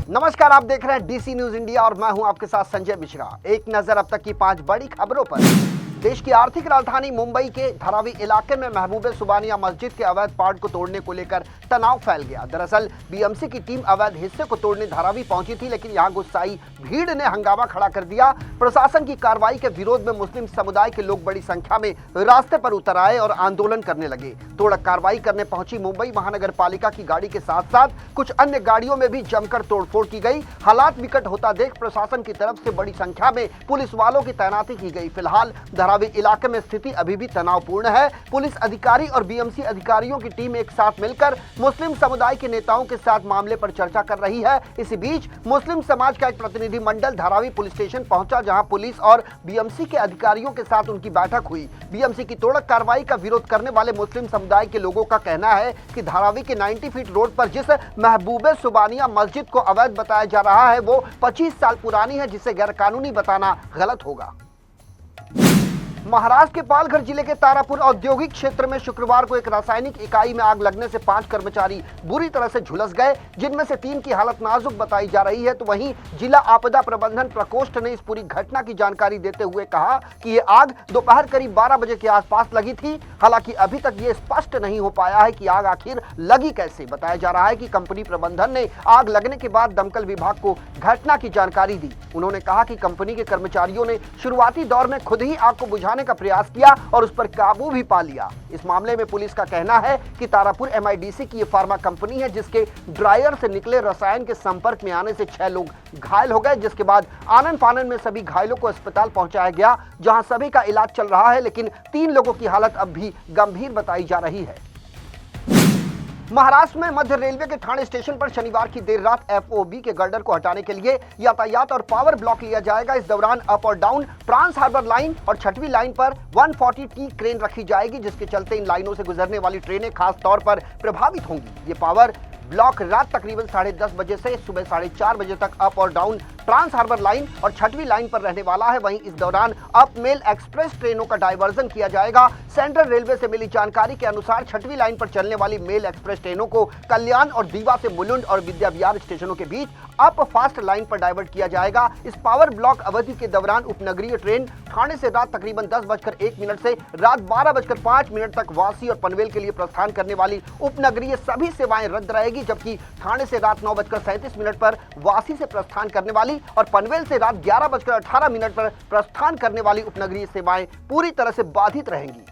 नमस्कार, आप देख रहे हैं डीसी न्यूज इंडिया और मैं हूं आपके साथ संजय मिश्रा। एक नजर अब तक की 5 बड़ी खबरों पर। देश की आर्थिक राजधानी मुंबई के धारावी इलाके में महबूबे सुबानिया मस्जिद के अवैध पार्ट को तोड़ने को लेकर तनाव फैल गया। दरअसल बीएमसी की टीम अवैध हिस्से को तोड़ने धारावी पहुंची थी, लेकिन यहां गुस्साई भीड़ ने हंगामा खड़ा कर दिया। प्रशासन की कार्रवाई के विरोध में मुस्लिम समुदाय के लोग बड़ी संख्या में रास्ते पर उतर आए और आंदोलन करने लगे। तोड़क कार्रवाई करने पहुंची मुंबई महानगर पालिका की गाड़ी के साथ साथ कुछ अन्य गाड़ियों में भी जमकर तोड़फोड़ की गई। हालात विकट होता देख प्रशासन की तरफ से बड़ी संख्या में पुलिस वालों की तैनाती की गई। फिलहाल धारावी इलाके में स्थिति अभी भी तनावपूर्ण है। पुलिस अधिकारी और बीएमसी अधिकारियों की टीम एक साथ मिलकर मुस्लिम समुदाय के नेताओं के साथ मामले पर चर्चा कर रही है। इसी बीच मुस्लिम समाज का एक प्रतिनिधि मंडल धारावी पुलिस स्टेशन पहुंचा, जहां पुलिस और बीएमसी के अधिकारियों के साथ उनकी बैठक हुई। बीएमसी की तोड़क कार्रवाई का विरोध करने वाले मुस्लिम समुदाय के लोगों का कहना है कि धारावी के 90 फीट रोड पर जिस महबूबे सुबानिया मस्जिद को अवैध बताया जा रहा है वो 25 साल पुरानी है, जिसे गैरकानूनी बताना गलत होगा। महाराष्ट्र के पालघर जिले के तारापुर औद्योगिक क्षेत्र में शुक्रवार को एक रासायनिक इकाई में आग लगने से 5 कर्मचारी बुरी तरह से झुलस गए, जिनमें से 3 की हालत नाजुक बताई जा रही है। तो वहीं जिला आपदा प्रबंधन प्रकोष्ठ ने इस पूरी घटना की जानकारी देते हुए कहा कि ये आग दोपहर करीब 12 बजे के आसपास लगी थी। हालांकि अभी तक ये स्पष्ट नहीं हो पाया है कि आग आखिर लगी कैसे। बताया जा रहा है कि कंपनी प्रबंधन ने आग लगने के बाद दमकल विभाग को घटना की जानकारी दी। उन्होंने कहा कि कंपनी के कर्मचारियों ने शुरुआती दौर में खुद ही आग को बुझाने का प्रयास किया और उस पर काबू भी पा लिया। इस मामले में पुलिस का कहना है कि तारापुर एमआईडीसी की ये फार्मा कंपनी है, जिसके ड्रायर से निकले रसायन के संपर्क में आने से 6 लोग घायल हो गए, जिसके बाद आनन फानन में सभी घायलों को अस्पताल पहुंचाया गया, जहां सभी का इलाज चल रहा है, लेकिन 3 लोगों की हालत अब भी गंभीर बताई जा रही है। महाराष्ट्र में मध्य रेलवे के ठाणे स्टेशन पर शनिवार की देर रात एफओबी के गर्डर को हटाने के लिए यातायात और पावर ब्लॉक लिया जाएगा। इस दौरान अप और डाउन ट्रांस हार्बर लाइन और 6वीं लाइन पर 140T क्रेन रखी जाएगी, जिसके चलते इन लाइनों से गुजरने वाली ट्रेनें खास तौर पर प्रभावित होंगी। ये पावर ब्लॉक रात तकरीबन 10:30 बजे से सुबह 4:30 बजे तक अप और डाउन ट्रांस हार्बर लाइन और 6वीं लाइन पर रहने वाला है। वहीं इस दौरान अप मेल एक्सप्रेस ट्रेनों का डायवर्जन किया जाएगा। सेंट्रल रेलवे से मिली जानकारी के अनुसार 6वीं लाइन पर चलने वाली मेल एक्सप्रेस ट्रेनों को कल्याण और दीवा से मुलुंड और विद्या विहार स्टेशनों के बीच अप फास्ट लाइन पर डाइवर्ट किया जाएगा। इस पावर ब्लॉक अवधि के दौरान उपनगरीय ट्रेन ठाणे से रात तकरीबन 10:01 से रात 12:05 तक वासी और पनवेल के लिए प्रस्थान करने वाली उपनगरीय सभी सेवाएं रद्द रहेगी, जबकि ठाणे से रात 9:37 पर वासी से प्रस्थान करने वाली और पनवेल से रात 11:18 पर प्रस्थान करने वाली उपनगरीय सेवाएं पूरी तरह से बाधित रहेंगी।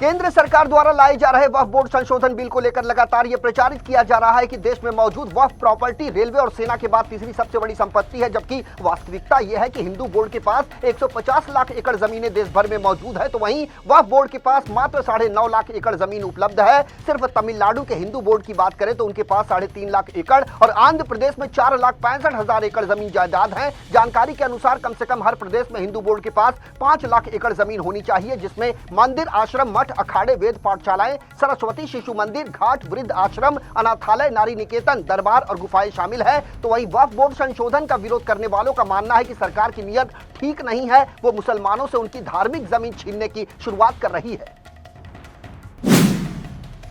केंद्र सरकार द्वारा लाए जा रहे वक्फ बोर्ड संशोधन बिल को लेकर लगातार यह प्रचारित किया जा रहा है कि देश में मौजूद वक्फ प्रॉपर्टी रेलवे और सेना के बाद तीसरी सबसे बड़ी संपत्ति है, जबकि वास्तविकता यह है कि हिंदू बोर्ड के पास 150 लाख एकड़ जमीनें देश भर में मौजूद है। तो वहीं वक्फ बोर्ड के पास मात्र 9.5 लाख एकड़ जमीन उपलब्ध है। सिर्फ तमिलनाडु के हिंदू बोर्ड की बात करें तो उनके पास 3.5 लाख एकड़ और आंध्र प्रदेश में 4,65,000 एकड़ जमीन जायदाद है। जानकारी के अनुसार कम से कम हर प्रदेश में हिंदू बोर्ड के पास 5 लाख एकड़ जमीन होनी चाहिए, जिसमें मंदिर, आश्रम, मठ, अखाड़े, वेद पाठशालाएं, सरस्वती शिशु मंदिर, घाट, वृद्ध आश्रम, अनाथालय, नारी निकेतन, दरबार और गुफाएं शामिल है। तो वहीं वक्फ बोर्ड संशोधन का विरोध करने वालों का मानना है कि सरकार की नीयत ठीक नहीं है, वो मुसलमानों से उनकी धार्मिक जमीन छीनने की शुरुआत कर रही है।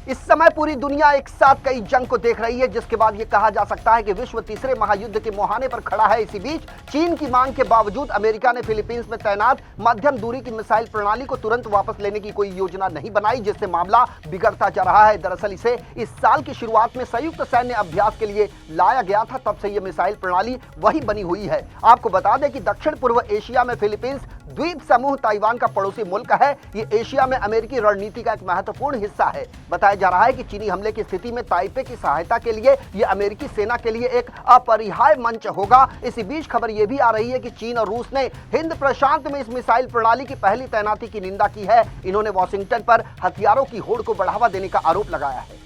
इस समय पूरी दुनिया एक साथ कई जंग को देख रही है, जिसके बाद ये कहा जा सकता है कि विश्व तीसरे महायुद्ध के मुहाने पर खड़ा है। इसी बीच चीन की मांग के बावजूद अमेरिका ने फिलीपींस में तैनात मध्यम दूरी की मिसाइल प्रणाली को तुरंत वापस लेने की कोई योजना नहीं बनाई, जिससे मामला बिगड़ता जा रहा है। दरअसल इसे इस साल की शुरुआत में संयुक्त सैन्य अभ्यास के लिए लाया गया था, तब से ये मिसाइल प्रणाली वही बनी हुई है। आपको बता दें कि दक्षिण पूर्व एशिया में फिलीपींस द्वीप समूह ताइवान का पड़ोसी मुल्क है। ये एशिया में अमेरिकी रणनीति का एक महत्वपूर्ण हिस्सा है। बताया जा रहा है कि चीनी हमले की स्थिति में ताइपे की सहायता के लिए ये अमेरिकी सेना के लिए एक अपरिहार्य मंच होगा। इसी बीच खबर ये भी आ रही है कि चीन और रूस ने हिंद प्रशांत में इस मिसाइल प्रणाली की पहली तैनाती की निंदा की है। इन्होंने वॉशिंगटन पर हथियारों की होड़ को बढ़ावा देने का आरोप लगाया है।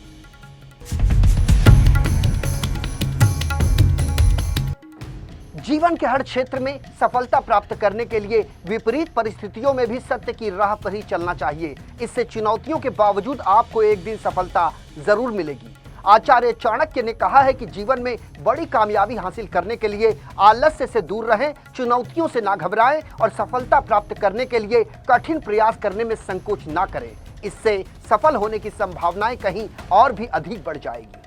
जीवन के हर क्षेत्र में सफलता प्राप्त करने के लिए विपरीत परिस्थितियों में भी सत्य की राह पर ही चलना चाहिए। इससे चुनौतियों के बावजूद आपको एक दिन सफलता जरूर मिलेगी। आचार्य चाणक्य ने कहा है कि जीवन में बड़ी कामयाबी हासिल करने के लिए आलस्य से दूर रहें, चुनौतियों से ना घबराएं और सफलता प्राप्त करने के लिए कठिन प्रयास करने में संकोच ना करें। इससे सफल होने की संभावनाएं कहीं और भी अधिक बढ़ जाएगी।